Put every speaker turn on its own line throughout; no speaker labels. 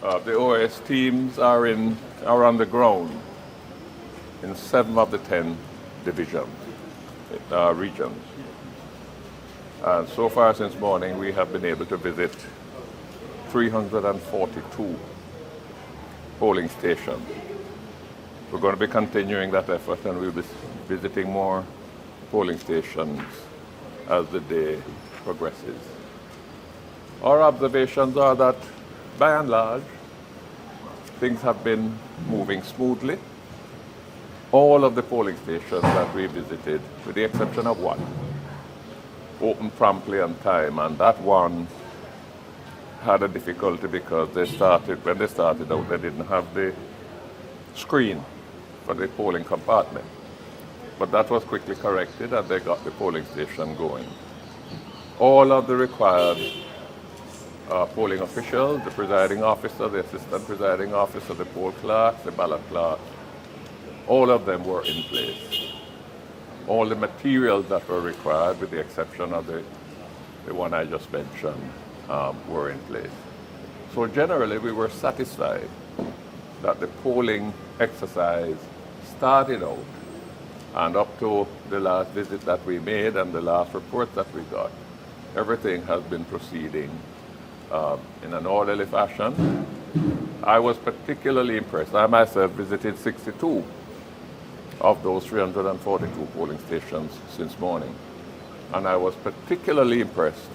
The OAS teams are on the ground in 7 of the 10 regions. And so far since morning, we have been able to visit 342 polling stations. We're going to be continuing that effort, and we'll be visiting more polling stations as the day progresses. Our observations are that, by and large, things have been moving smoothly. All of the polling stations that we visited, with the exception of one, opened promptly on time, and that one had a difficulty because when they started out, they didn't have the screen for the polling compartment. But that was quickly corrected, and they got the polling station going. All of the required polling officials, the presiding officer, the assistant presiding officer, the poll clerks, the ballot clerks, all of them were in place. All the materials that were required, with the exception of the one I just mentioned, were in place. So generally, we were satisfied that the polling exercise started out, and up to the last visit that we made and the last report that we got, everything has been proceeding in an orderly fashion. I was particularly impressed. I myself visited 62 of those 342 polling stations since morning. And I was particularly impressed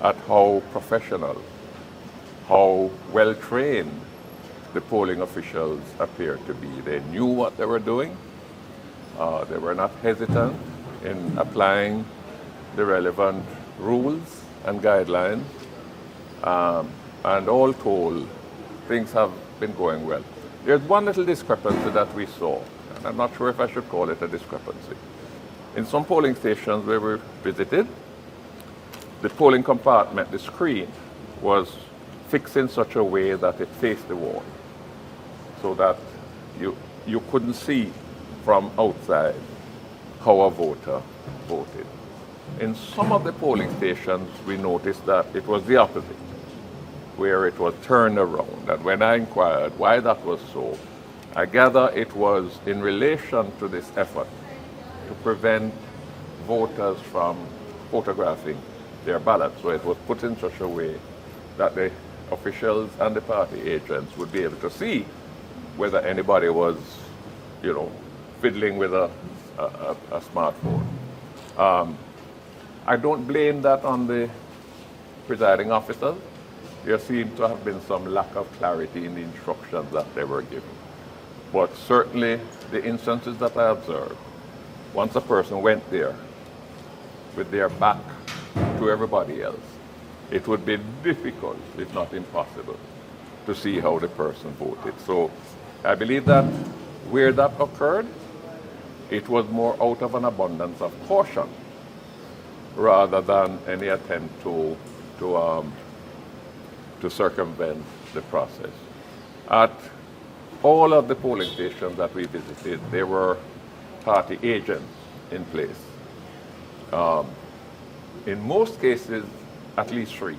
at how professional, how well-trained the polling officials appeared to be. They knew what they were doing. They were not hesitant in applying the relevant rules and guidelines. And all told, things have been going well. There's one little discrepancy that we saw, and I'm not sure if I should call it a discrepancy. In some polling stations where we visited, the polling compartment, the screen, was fixed in such a way that it faced the wall, so that you couldn't see from outside how a voter voted. In some of the polling stations, we noticed that it was the opposite, where it was turned around. And when I inquired why that was so, I gather it was in relation to this effort to prevent voters from photographing their ballots. So it was put in such a way that the officials and the party agents would be able to see whether anybody was, fiddling with a smartphone. I don't blame that on the presiding officers. There seemed to have been some lack of clarity in the instructions that they were given. But certainly the instances that I observed, once a person went there with their back to everybody else, it would be difficult, if not impossible, to see how the person voted. So I believe that where that occurred, it was more out of an abundance of caution rather than any attempt to circumvent the process. At all of the polling stations that we visited, there were party agents in place. In most cases, at least 3,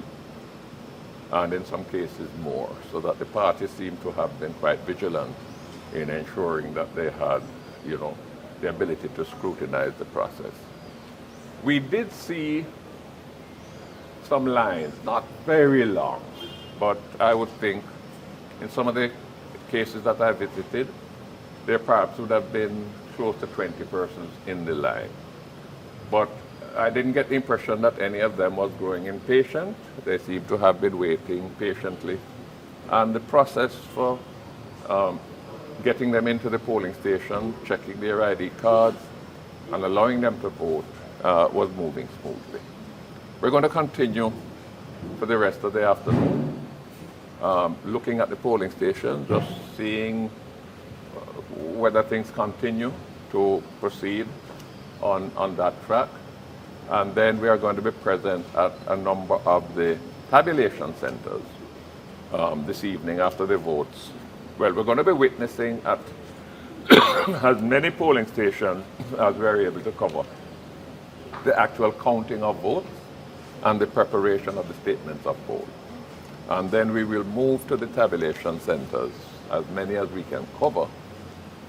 and in some cases more, so that the parties seemed to have been quite vigilant in ensuring that they had, the ability to scrutinize the process. We did see some lines, not very long, but I would think in some of the cases that I visited, there perhaps would have been close to 20 persons in the line. But I didn't get the impression that any of them was growing impatient. They seemed to have been waiting patiently. And the process for getting them into the polling station, checking their ID cards, and allowing them to vote was moving smoothly. We're going to continue for the rest of the afternoon, looking at the polling station, just seeing whether things continue to proceed on that track. And then we are going to be present at a number of the tabulation centers this evening after the votes. Well, we're going to be witnessing at as many polling stations as we're able to cover the actual counting of votes and the preparation of the statements of vote. And then we will move to the tabulation centers, as many as we can cover,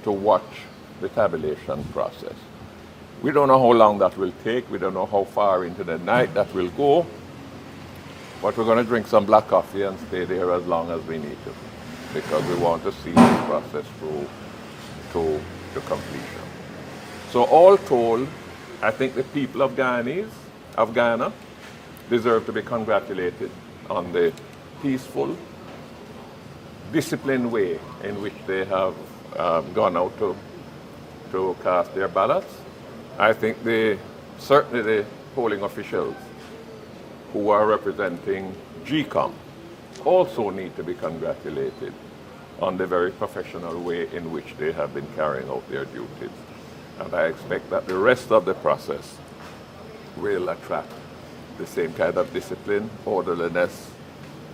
to watch the tabulation process. We don't know how long that will take. We don't know how far into the night that will go. But we're going to drink some black coffee and stay there as long as we need to, because we want to see this process through to completion. So all told, I think the people of Guyana deserve to be congratulated on the peaceful, disciplined way in which they have gone out to cast their ballots. I think certainly the polling officials who are representing GCOM also need to be congratulated on the very professional way in which they have been carrying out their duties. And I expect that the rest of the process will attract the same kind of discipline, orderliness,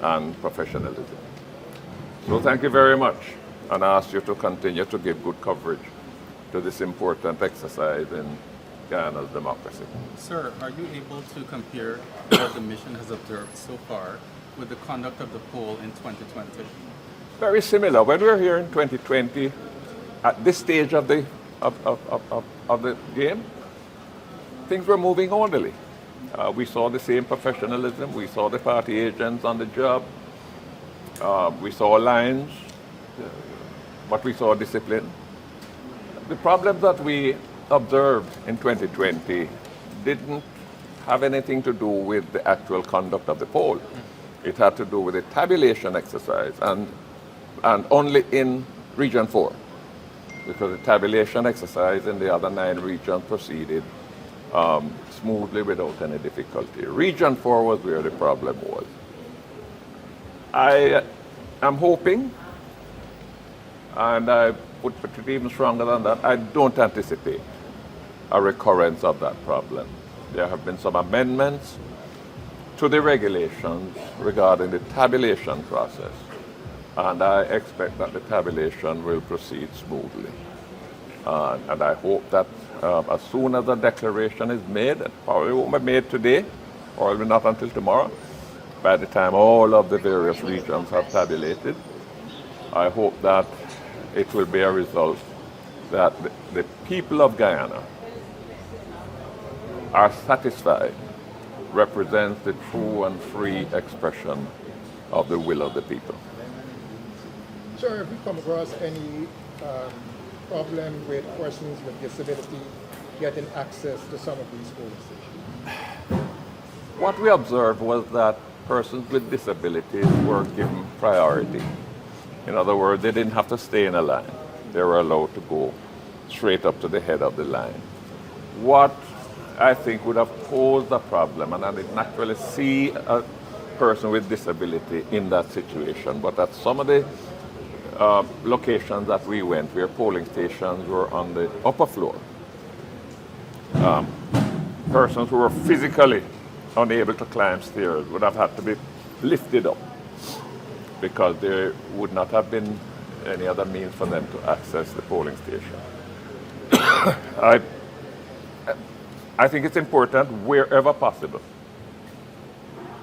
and professionalism. So thank you very much, and I ask you to continue to give good coverage to this important exercise in Guyana's democracy.
Sir, are you able to compare what the mission has observed so far with the conduct of the poll in 2020?
Very similar. When we were here in 2020, at this stage of the game, things were moving orderly. We saw the same professionalism. We saw the party agents on the job. We saw lines, but we saw discipline. The problems that we observed in 2020 didn't have anything to do with the actual conduct of the poll. It had to do with the tabulation exercise, and only in Region 4, because the tabulation exercise in the other 9 regions proceeded smoothly without any difficulty. Region 4 was where the problem was. I am hoping, and I would put it even stronger than that, I don't anticipate a recurrence of that problem. There have been some amendments to the regulations regarding the tabulation process, and I expect that the tabulation will proceed smoothly. And I hope that as soon as the declaration is made, it probably won't be made today, or maybe not until tomorrow, by the time all of the various regions have tabulated, I hope that it will be a result that the people of Guyana are satisfied, represents the true and free expression of the will of the people.
Sure, have you come across any problem with persons with disability getting access to some of these polling stations?
What we observed was that persons with disabilities were given priority. In other words, they didn't have to stay in a line. They were allowed to go straight up to the head of the line. What I think would have posed a problem, and I didn't actually see a person with disability in that situation, but at some of the locations that we went, where polling stations were on the upper floor, persons who were physically unable to climb stairs would have had to be lifted up, because there would not have been any other means for them to access the polling station. I think it's important, wherever possible,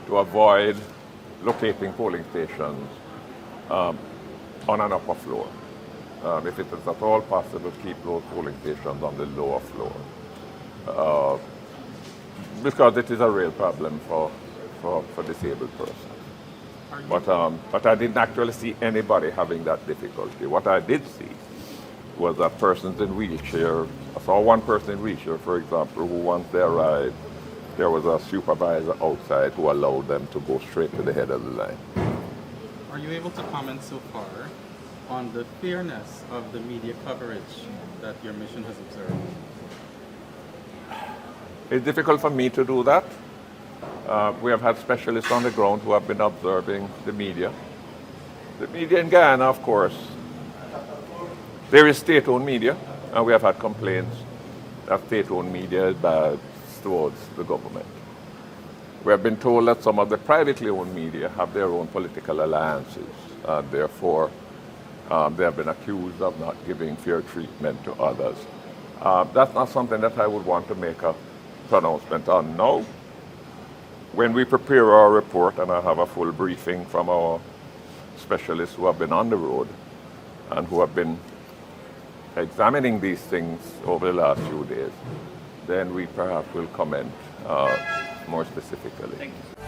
to avoid locating polling stations on an upper floor. If it is at all possible, keep those polling stations on the lower floor, because it is a real problem for disabled persons. But I didn't actually see anybody having that difficulty. What I did see was that persons in wheelchairs. I saw one person in wheelchair, for example, who once they arrived, there was a supervisor outside who allowed them to go straight to the head of the line.
Are you able to comment so far on the fairness of the media coverage that your mission has observed?
It's difficult for me to do that. We have had specialists on the ground who have been observing the media. The media in Guyana, of course, there is state-owned media, and we have had complaints that state-owned media is bad towards the government. We have been told that some of the privately owned media have their own political alliances, and therefore they have been accused of not giving fair treatment to others. That's not something that I would want to make a pronouncement on now. when we prepare our report, and I have a full briefing from our specialists who have been on the road and who have been examining these things over the last few days, then we perhaps will comment more specifically.
Thank you.